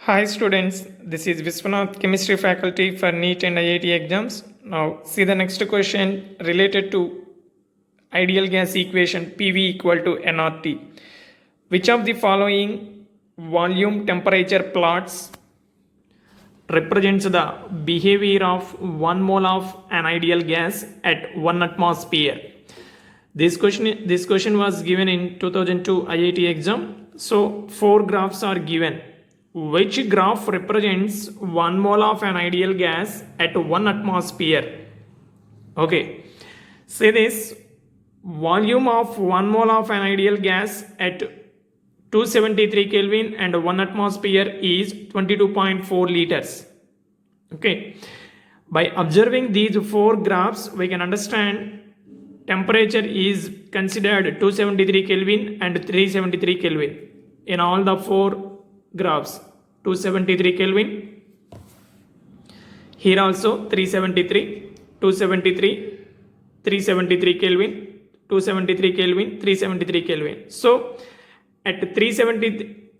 Hi students, this is Viswanath, Chemistry faculty for NEET and IIT exams. Now see the next question related to ideal gas equation PV equal to nRT. Which of the following volume temperature plots represents the behavior of 1 mole of an ideal gas at 1 atmosphere? This question was given in 2002 IIT exam. So 4 graphs are given. Which graph represents 1 mole of an ideal gas at 1 atmosphere? Okay, say this volume of 1 mole of an ideal gas at 273 Kelvin and 1 atmosphere is 22.4 liters. Okay, by observing these 4 graphs, we can understand temperature is considered 273 Kelvin and 373 Kelvin in all the 4 graphs. 273 Kelvin, here also 373, 273, 373 Kelvin, 273 Kelvin, 373 Kelvin. So at 370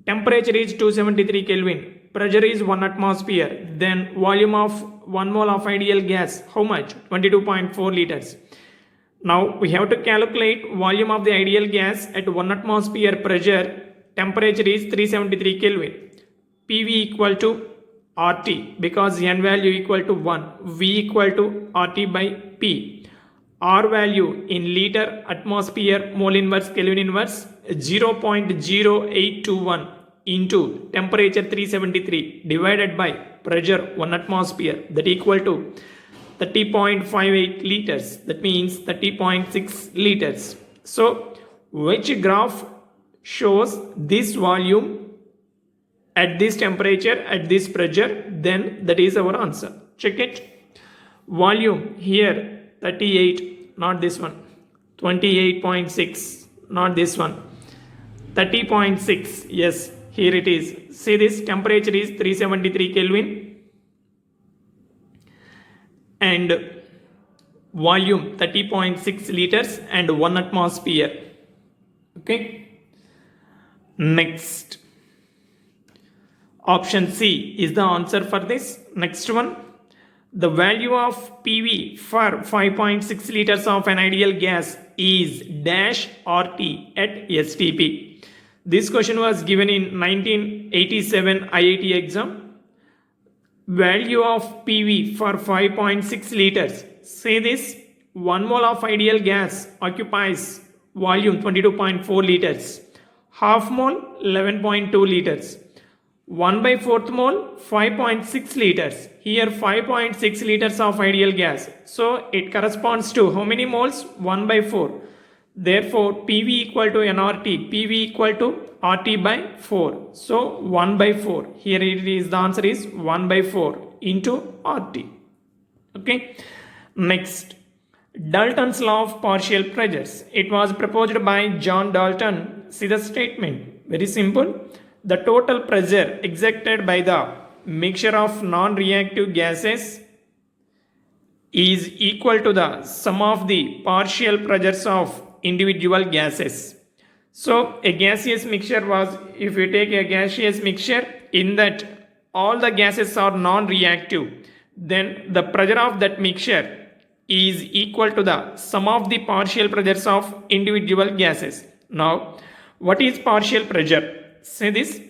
temperature is 273 Kelvin, pressure is 1 atmosphere, then volume of 1 mole of ideal gas, how much? 22.4 liters. Now we have to calculate volume of the ideal gas at 1 atmosphere pressure. Temperature is 373 Kelvin. PV equal to RT because N value equal to 1. V equal to RT by P. R value in liter atmosphere mole inverse Kelvin inverse 0.0821 into temperature 373 divided by pressure 1 atmosphere, that equal to 30.58 liters. That means 30.6 liters. So which graph shows this volume at this temperature, at this pressure? Then that is our answer. Check it. Volume here 38, not this one. 28.6, not this one. 30.6, yes, here it is. See this temperature is 373 Kelvin and volume 30.6 liters and 1 atmosphere. Okay. Next, option C is the answer for this. Next one, the value of PV for 5.6 liters of an ideal gas is dash RT at STP. This question was given in 1987 IIT exam. Value of PV for 5.6 liters. Say this 1 mole of ideal gas occupies volume 22.4 liters. Half mole 11.2 liters, 1 by 4th mole 5.6 liters. Here 5.6 liters of ideal gas. So it corresponds to how many moles? 1 by 4. Therefore PV equal to nRT, PV equal to RT by 4. So 1 by 4. Here it is, the answer is 1 by 4 into RT. Okay. Next, Dalton's law of partial pressures. It was proposed by John Dalton. See the statement. Very simple. The total pressure exerted by the mixture of non-reactive gases is equal to the sum of the partial pressures of individual gases. So a gaseous mixture was, if you take a gaseous mixture in that all the gases are non-reactive, then the pressure of that mixture is equal to the sum of the partial pressures of individual gases. Now, what is partial pressure? Say this,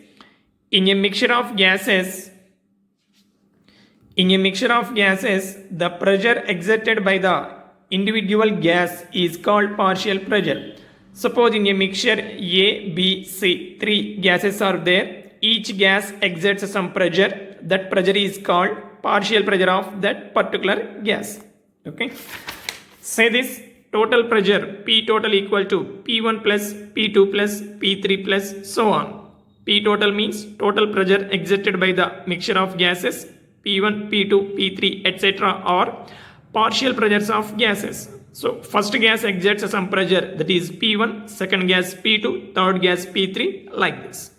in a mixture of gases, the pressure exerted by the individual gas is called partial pressure. Suppose in a mixture A, B, C, 3 gases are there. Each gas exerts some pressure. That pressure is called partial pressure of that particular gas. Okay. Say this, total pressure P total equal to P1 plus P2 plus P3 plus so on. P total means total pressure exerted by the mixture of gases. P1, P2, P3 etc. are partial pressures of gases. So first gas exerts some pressure, that is P1, second gas P2, third gas P3, like this.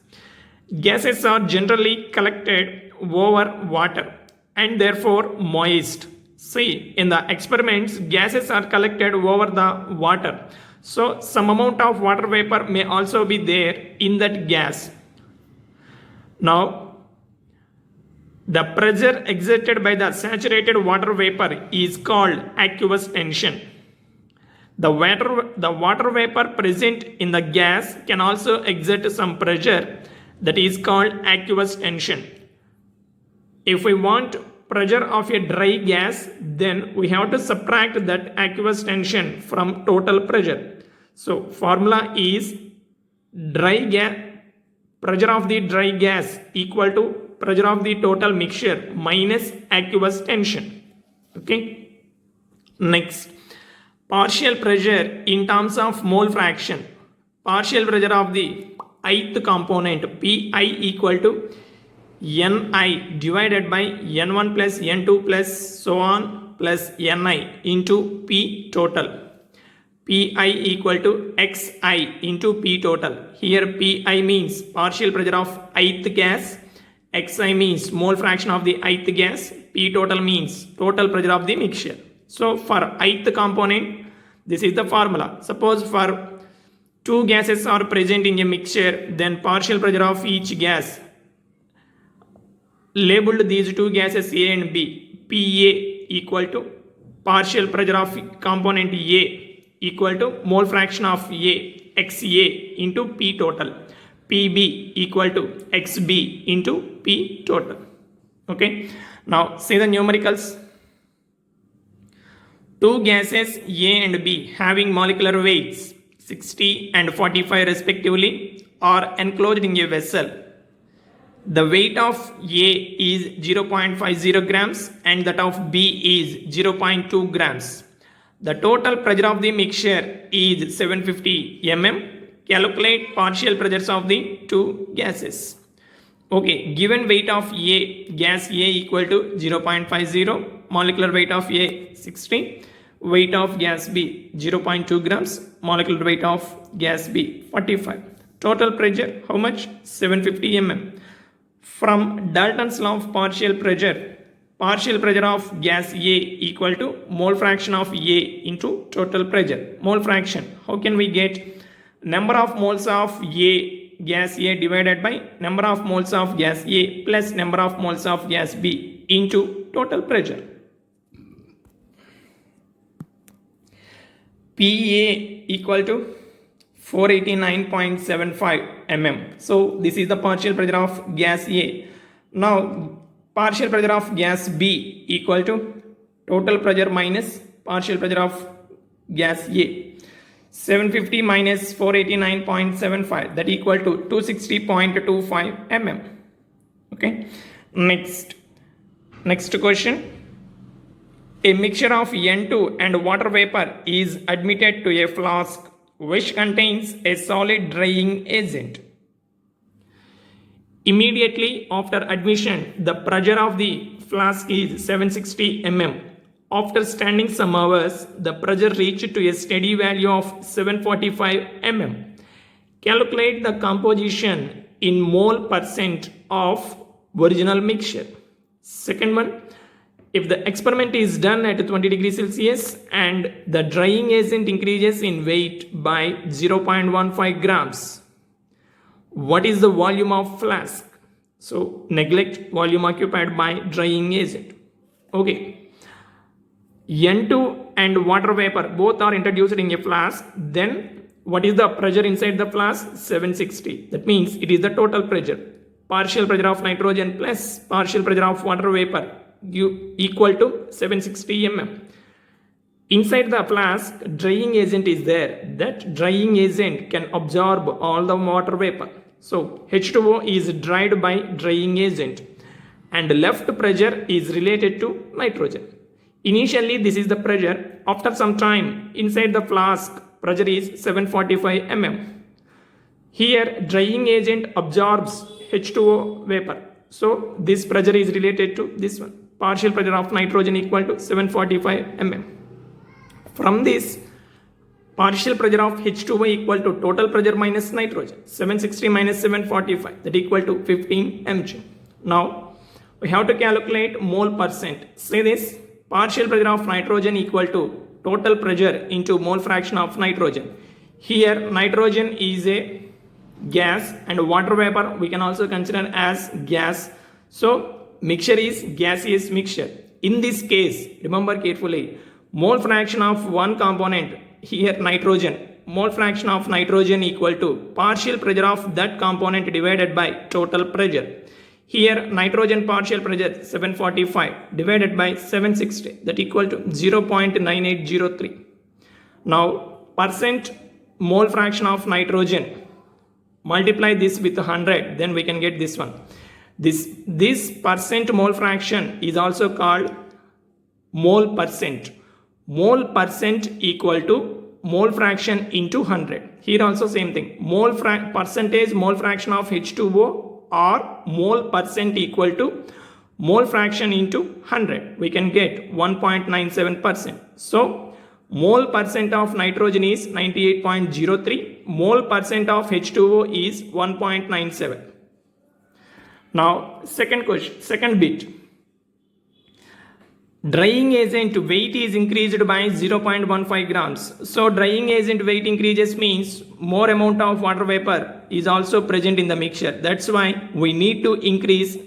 Gases are generally collected over water and therefore moist. See, in the experiments, gases are collected over the water. So some amount of water vapor may also be there in that gas. Now The pressure exerted by the saturated water vapor is called aqueous tension. The water vapor present in the gas can also exert some pressure that is called aqueous tension. If we want pressure of a dry gas, then we have to subtract that aqueous tension from total pressure. So formula is pressure of the dry gas equal to pressure of the total mixture minus aqueous tension. Okay. Next, partial pressure in terms of mole fraction. Partial pressure of the ith component Pi equal to Ni divided by N1 plus N2 plus so on plus Ni into P total. Pi equal to Xi into P total. Here Pi means partial pressure of ith gas, Xi means mole fraction of the ith gas, P total means total pressure of the mixture. So for ith component, this is the formula. Suppose for two gases are present in a mixture, then partial pressure of each gas, labeled these two gases A and B, Pa equal to partial pressure of component A equal to mole fraction of A, Xa into P total. Pb equal to Xb into P total. Okay. Now see the numericals. Two gases A and B having molecular weights 60 and 45 respectively are enclosed in a vessel. The weight of A is 0.50 grams and that of B is 0.2 grams. The total pressure of the mixture is 750 mm. Calculate partial pressures of the two gases. Okay, given weight of A, gas A equal to 0.50, molecular weight of A 60, weight of gas B 0.2 grams, molecular weight of gas B 45. Total pressure, how much? 750 mm. From Dalton's law of partial pressure of gas A equal to mole fraction of A into total pressure. Mole fraction, how can we get? Number of moles of gas A divided by number of moles of gas A plus number of moles of gas B into total pressure. Pa equal to 489.75 mm. So this is the partial pressure of gas A. Now partial pressure of gas B equal to total pressure minus partial pressure of gas A. 750 minus 489.75, that equal to 260.25 mm. Okay. Next question. A mixture of N2 and water vapor is admitted to a flask which contains a solid drying agent. Immediately after admission, the pressure of the flask is 760 mm. After standing some hours, the pressure reached to a steady value of 745 mm. Calculate the composition in mole percent of original mixture. Second one, if the experiment is done at 20 degrees Celsius and the drying agent increases in weight by 0.15 grams, what is the volume of flask? So neglect volume occupied by drying agent. Okay. N2 and water vapor both are introduced in a flask. Then what is the pressure inside the flask? 760. That means it is the total pressure. Partial pressure of nitrogen plus partial pressure of water vapor equal to 760 mm. Inside the flask, drying agent is there. That drying agent can absorb all the water vapor. So H2O is dried by drying agent and left pressure is related to nitrogen. Initially this is the pressure. After some time inside the flask pressure is 745 mm. Here drying agent absorbs H2O vapor. So this pressure is related to this one. Partial pressure of nitrogen equal to 745 mm. From this, partial pressure of H2O equal to total pressure minus nitrogen. 760 minus 745, that equal to 15 mg. Now we have to calculate mole percent. Say this, partial pressure of nitrogen equal to total pressure into mole fraction of nitrogen. Here nitrogen is a gas and water vapor we can also consider as gas. So mixture is gaseous mixture. In this case, remember carefully, mole fraction of one component, here nitrogen, mole fraction of nitrogen equal to partial pressure of that component divided by total pressure. Here nitrogen partial pressure 745 divided by 760, that equal to 0.9803. Now percent mole fraction of nitrogen, multiply this with 100, then we can get this one. This percent mole fraction is also called mole percent. Mole percent equal to mole fraction into 100. Here also same thing. Percentage mole fraction of H2O or mole percent equal to mole fraction into 100. We can get 1.97%. So mole percent of nitrogen is 98.03. Mole percent of H2O is 1.97. Now second question, second bit. Drying agent weight is increased by 0.15 grams. So drying agent weight increases means more amount of water vapor is also present in the mixture. That's why we need to increase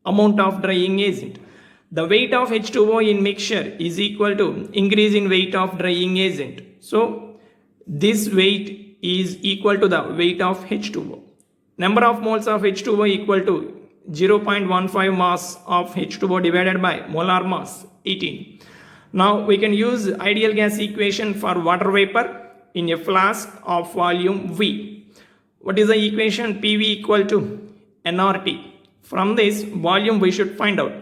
amount of drying agent. The weight of H2O in mixture is equal to increase in weight of drying agent. So this weight is equal to the weight of H2O. Number of moles of H2O equal to 0.15 mass of H2O divided by molar mass 18. Now we can use ideal gas equation for water vapor in a flask of volume V. What is the equation? PV equal to nRT. From this volume we should find out.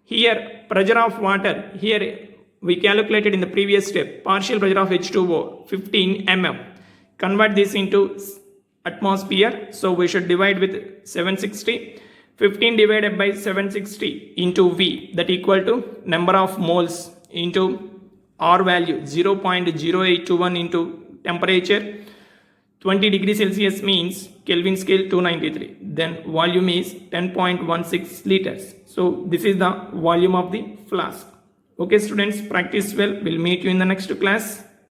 Here pressure of water, here we calculated in the previous step, partial pressure of H2O 15 mm. Convert this into atmosphere, so we should divide with 760. 15 divided by 760 into V, that equal to number of moles into R value 0.0821 into temperature 20 degrees Celsius means Kelvin scale 293. Then volume is 10.16 liters. So this is the volume of the flask. Okay students, practice well. We'll meet you in the next class.